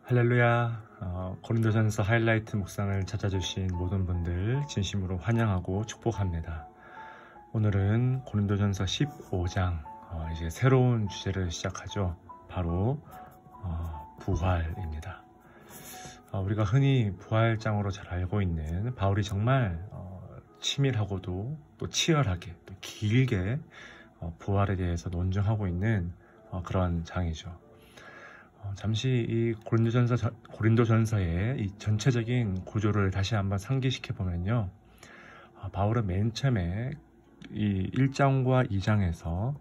할렐루야. 고린도전서 하이라이트 묵상을 찾아주신 모든 분들 진심으로 환영하고 축복합니다. 오늘은 고린도전서 15장 이제 새로운 주제를 시작하죠. 바로 부활입니다. 우리가 흔히 부활장으로 잘 알고 있는 바울이 정말 치밀하고도 또 치열하게 또 길게 부활에 대해서 논증하고 있는 그런 장이죠. 잠시 이 고린도전서의 이 전체적인 구조를 다시 한번 상기시켜 보면요, 바울은 맨 처음에 이 1장과 2장에서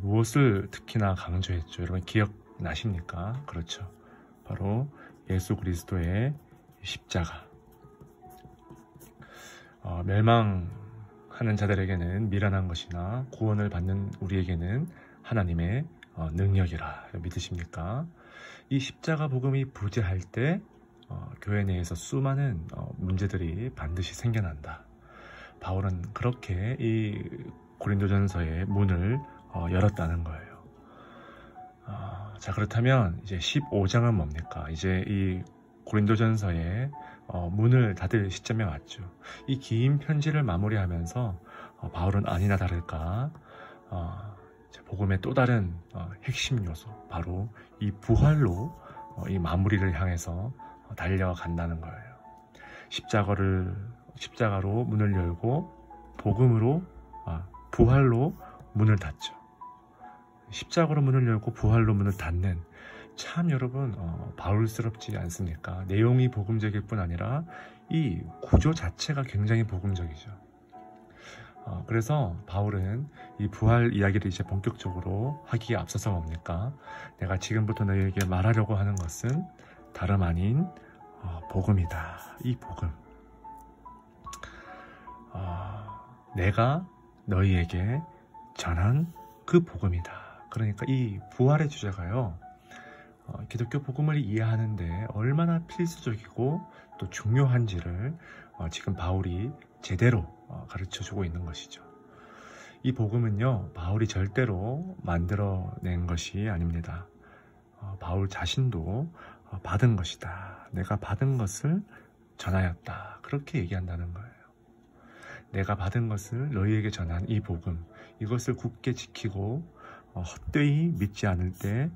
무엇을 특히나 강조했죠? 여러분 기억나십니까? 그렇죠. 바로 예수 그리스도의 십자가. 멸망하는 자들에게는 미련한 것이나 구원을 받는 우리에게는 하나님의 능력이라 믿으십니까? 이 십자가 복음이 부재할 때 교회 내에서 수많은 문제들이 반드시 생겨난다. 바울은 그렇게 이 고린도전서의 문을 열었다는 거예요. 자, 그렇다면 이제 15장은 뭡니까? 이제 이 고린도전서의 문을 닫을 시점에 왔죠. 이 긴 편지를 마무리하면서 바울은 아니나 다를까 복음의 또 다른 핵심 요소, 바로 이 부활로 이 마무리를 향해서 달려간다는 거예요. 십자가로 문을 열고 복음으로 부활로 문을 닫죠. 십자가로 문을 열고 부활로 문을 닫는, 참 여러분 바울스럽지 않습니까? 내용이 복음적일 뿐 아니라 이 구조 자체가 굉장히 복음적이죠. 그래서 바울은 이 부활 이야기를 이제 본격적으로 하기에 앞서서 뭡니까? 내가 지금부터 너희에게 말하려고 하는 것은 다름 아닌 복음이다. 이 복음. 내가 너희에게 전한 그 복음이다. 그러니까 이 부활의 주제가요, 기독교 복음을 이해하는데 얼마나 필수적이고 또 중요한지를 지금 바울이 제대로 가르쳐주고 있는 것이죠. 이 복음은요, 바울이 절대로 만들어낸 것이 아닙니다. 바울 자신도 받은 것이다. 내가 받은 것을 전하였다. 그렇게 얘기한다는 거예요. 내가 받은 것을 너희에게 전한 이 복음, 이것을 굳게 지키고 헛되이 믿지 않을 때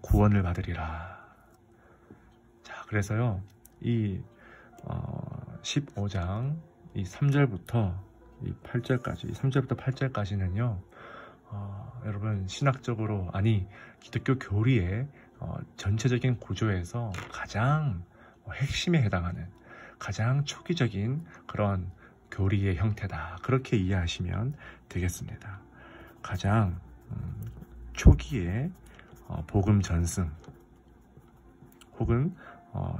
구원을 받으리라. 자, 그래서요, 이 15장 이 3절부터 이 8절까지, 3절부터 8절까지는요, 여러분 신학적으로, 아니 기독교 교리의 전체적인 구조에서 가장 핵심에 해당하는 가장 초기적인 그런 교리의 형태다. 그렇게 이해하시면 되겠습니다. 가장 초기의 복음 전승 혹은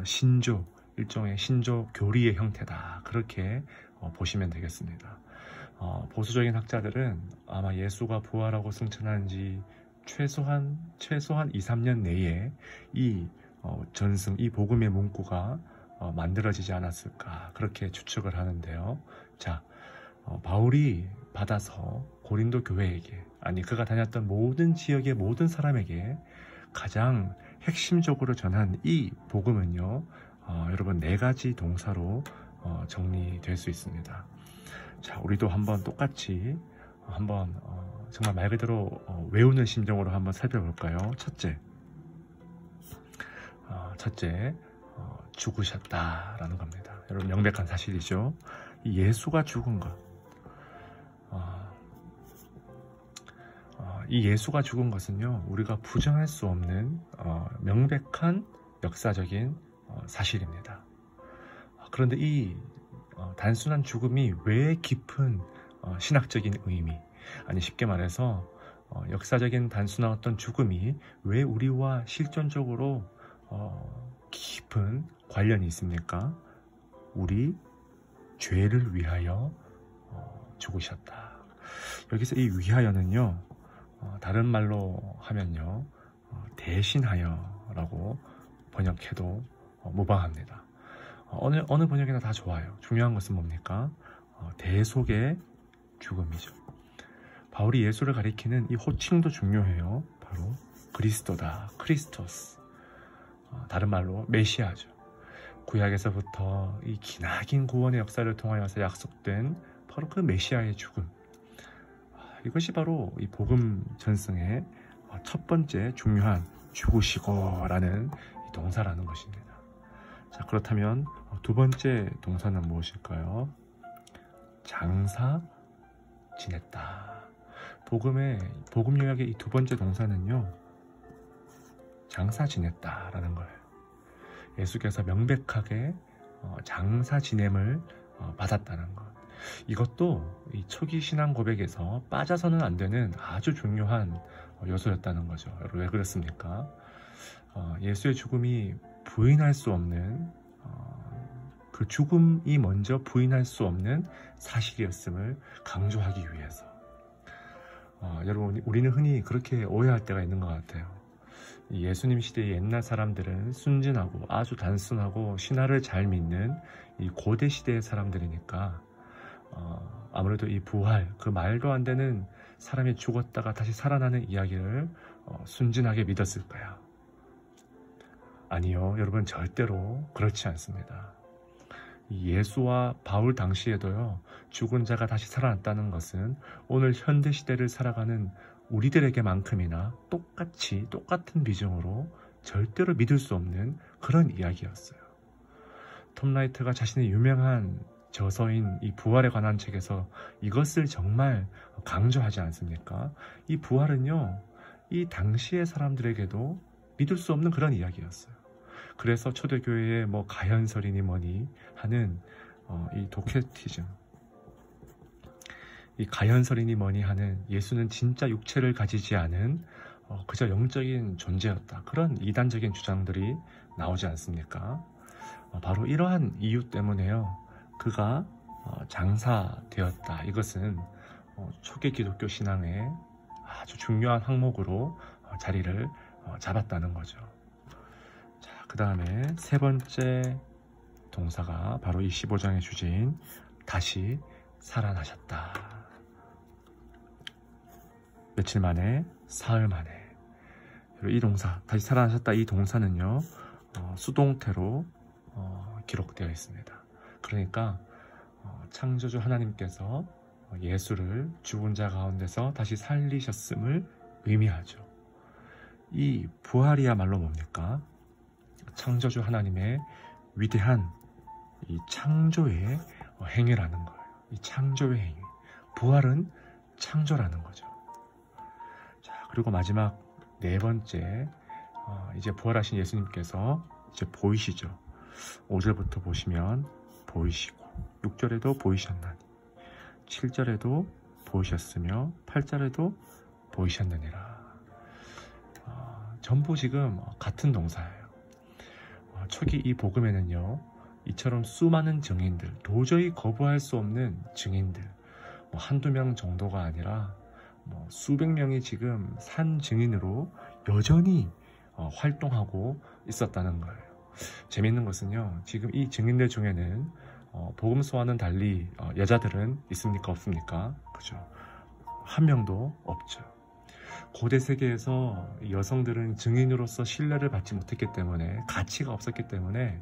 신조, 일종의 신조 교리의 형태다. 그렇게 보시면 되겠습니다. 보수적인 학자들은 아마 예수가 부활하고 승천한 지 최소한 2, 3년 내에 이 전승, 이 복음의 문구가 만들어지지 않았을까, 그렇게 추측을 하는데요. 자, 바울이 받아서 고린도 교회에게, 아니 그가 다녔던 모든 지역의 모든 사람에게 가장 핵심적으로 전한 이 복음은요, 여러분 4가지 동사로 정리될 수 있습니다. 자, 우리도 한번 똑같이 한번 정말 말 그대로 외우는 심정으로 한번 살펴볼까요? 첫째, 죽으셨다라는 겁니다. 여러분 명백한 사실이죠. 이 예수가 죽은 것, 이 예수가 죽은 것은요, 우리가 부정할 수 없는 명백한 역사적인 사실입니다. 그런데 이 단순한 죽음이 왜 깊은 신학적인 의미, 아니 쉽게 말해서 역사적인 단순한 어떤 죽음이 왜 우리와 실존적으로 깊은 관련이 있습니까? 우리 죄를 위하여 죽으셨다. 여기서 이 위하여는요, 다른 말로 하면요, 대신하여 라고 번역해도 무방합니다. 어느 번역이나 다 좋아요. 중요한 것은 뭡니까? 대속의 죽음이죠. 바울이 예수를 가리키는 이 호칭도 중요해요. 바로 그리스도다, 크리스토스. 다른 말로 메시아죠. 구약에서부터 이 기나긴 구원의 역사를 통하여서 약속된 바로 그 메시아의 죽음. 이것이 바로 이 복음 전승의 첫 번째 중요한 죽으시고라는 이 동사라는 것입니다. 자, 그렇다면 두 번째 동사는 무엇일까요? 장사 지냈다. 복음 요약의 이 두 번째 동사는요, 장사 지냈다라는 거예요. 예수께서 명백하게 장사 지냄을 받았다는 것. 이것도 이 초기 신앙 고백에서 빠져서는 안 되는 아주 중요한 요소였다는 거죠. 여러분, 왜 그렇습니까? 예수의 죽음이 부인할 수 없는 그 죽음이 먼저 부인할 수 없는 사실이었음을 강조하기 위해서. 여러분, 우리는 흔히 그렇게 오해할 때가 있는 것 같아요. 예수님 시대의 옛날 사람들은 순진하고 아주 단순하고 신화를 잘 믿는 이 고대 시대의 사람들이니까 아무래도 이 부활, 그 말도 안 되는 사람이 죽었다가 다시 살아나는 이야기를 순진하게 믿었을 거야. 아니요, 여러분, 절대로 그렇지 않습니다. 예수와 바울 당시에도요, 죽은 자가 다시 살아났다는 것은 오늘 현대 시대를 살아가는 우리들에게만큼이나 똑같은 비중으로 절대로 믿을 수 없는 그런 이야기였어요. 톰 라이트가 자신의 유명한 저서인 이 부활에 관한 책에서 이것을 정말 강조하지 않습니까? 이 부활은요, 이 당시의 사람들에게도 믿을 수 없는 그런 이야기였어요. 그래서 초대교회의 뭐 가현설이니 뭐니 하는 이 도케티즘, 이 가현설이니 뭐니 하는 예수는 진짜 육체를 가지지 않은 그저 영적인 존재였다, 그런 이단적인 주장들이 나오지 않습니까? 바로 이러한 이유 때문에요, 그가 장사되었다. 이것은 초기 기독교 신앙의 아주 중요한 항목으로 자리를 잡았다는 거죠. 자, 그 다음에 세 번째 동사가 바로 이 15장의 주제인 다시 살아나셨다. 며칠 만에, 사흘 만에. 이 동사, 다시 살아나셨다, 이 동사는요, 수동태로 기록되어 있습니다. 그러니까 창조주 하나님께서 예수를 죽은 자 가운데서 다시 살리셨음을 의미하죠. 이 부활이야말로 뭡니까? 창조주 하나님의 위대한 이 창조의 행위라는 거예요. 이 창조의 행위. 부활은 창조라는 거죠. 자, 그리고 마지막 네 번째, 이제 부활하신 예수님께서 이제 보이시죠. 5절부터 보시면 보이시고, 6절에도 보이셨나니, 7절에도 보이셨으며 8절에도 보이셨느니라. 전부 지금 같은 동사예요. 초기 이 복음에는요, 이처럼 수많은 증인들, 도저히 거부할 수 없는 증인들, 한두 명 정도가 아니라 수백 명이 지금 산 증인으로 여전히 활동하고 있었다는 거예요. 재미있는 것은요, 지금 이 증인들 중에는 복음서와는 달리 여자들은 있습니까, 없습니까? 그죠? 한 명도 없죠. 고대 세계에서 여성들은 증인으로서 신뢰를 받지 못했기 때문에, 가치가 없었기 때문에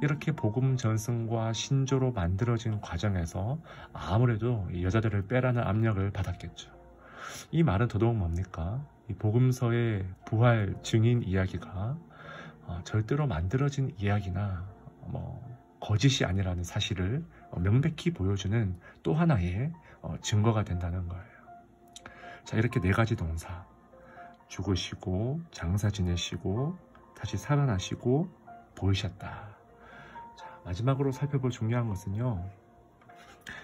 이렇게 복음 전승과 신조로 만들어진 과정에서 아무래도 여자들을 빼라는 압력을 받았겠죠. 이 말은 더더욱 뭡니까? 이 복음서의 부활 증인 이야기가 절대로 만들어진 이야기나 거짓이 아니라는 사실을 명백히 보여주는 또 하나의 증거가 된다는 거예요. 자, 이렇게 네 가지 동사, 죽으시고, 장사 지내시고, 다시 살아나시고, 보이셨다. 자, 마지막으로 살펴볼 중요한 것은요,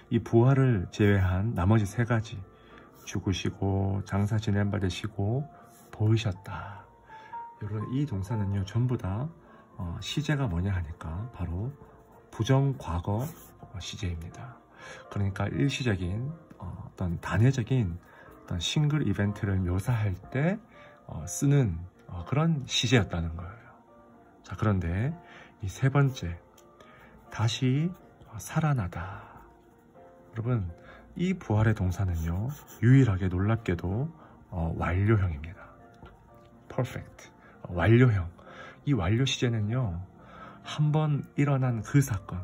이 부활을 제외한 나머지 세 가지, 죽으시고, 장사 지냄 받으시고, 보이셨다. 여러분, 이 동사는요, 전부 다 시제가 뭐냐 하니까 바로 부정과거 시제입니다. 그러니까 일시적인 어떤 단회적인 어떤 싱글 이벤트를 묘사할 때 쓰는 그런 시제였다는 거예요. 자, 그런데 이 세 번째, 다시 살아나다. 여러분, 이 부활의 동사는요, 유일하게 놀랍게도 완료형입니다. perfect, 완료형. 이 완료 시제는요, 한번 일어난 그 사건,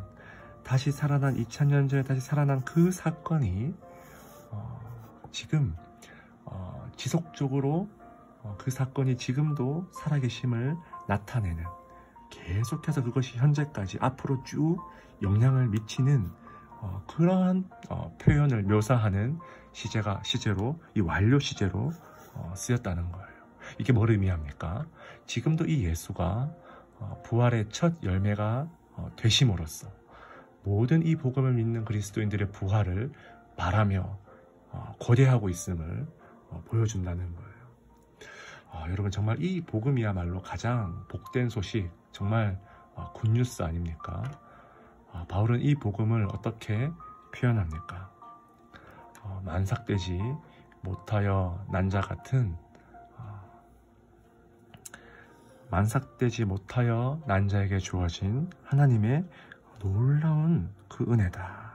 다시 살아난 2000년 전에 다시 살아난 그 사건이 지금 지속적으로 그 사건이 지금도 살아계심을 나타내는, 계속해서 그것이 현재까지 앞으로 쭉 영향을 미치는 그러한 표현을 묘사하는 시제로, 이 완료 시제로 쓰였다는 거예요. 이게 뭘 의미합니까? 지금도 이 예수가 부활의 첫 열매가 되심으로써 모든 이 복음을 믿는 그리스도인들의 부활을 바라며 고대하고 있음을 보여준다는 거예요. 여러분, 정말 이 복음이야말로 가장 복된 소식, 정말 굿뉴스 아닙니까? 바울은 이 복음을 어떻게 표현합니까? 만삭되지 못하여 난 자 같은, 만삭되지 못하여 난 자에게 주어진 하나님의 놀라운 그 은혜다.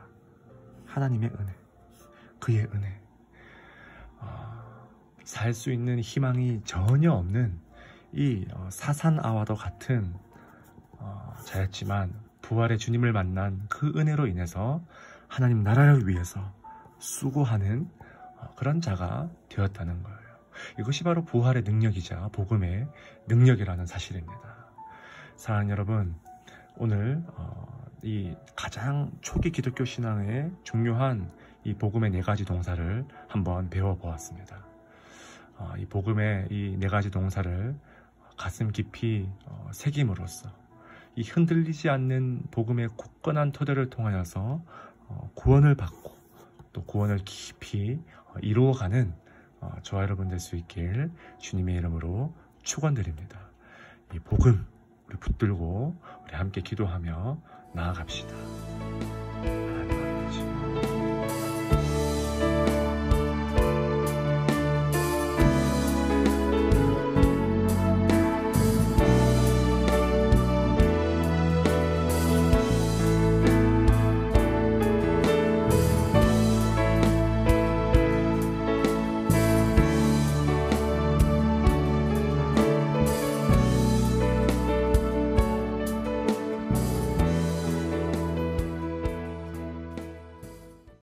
하나님의 은혜, 그의 은혜. 살 수 있는 희망이 전혀 없는 이 사산아와도 같은 자였지만 부활의 주님을 만난 그 은혜로 인해서 하나님 나라를 위해서 수고하는 그런 자가 되었다는 거예요. 이것이 바로 부활의 능력이자 복음의 능력이라는 사실입니다. 사랑하는 여러분, 오늘 이 가장 초기 기독교 신앙의 중요한 이 복음의 4가지 동사를 한번 배워보았습니다. 이 복음의 이 4가지 동사를 가슴 깊이 새김으로써 이 흔들리지 않는 복음의 굳건한 토대를 통하여서 구원을 받고 또 구원을 깊이 이루어가는 저와 여러분 될 수 있길 주님의 이름으로 축원드립니다. 이 복음 우리 붙들고 우리 함께 기도하며 나아갑시다. 하나님 아버지,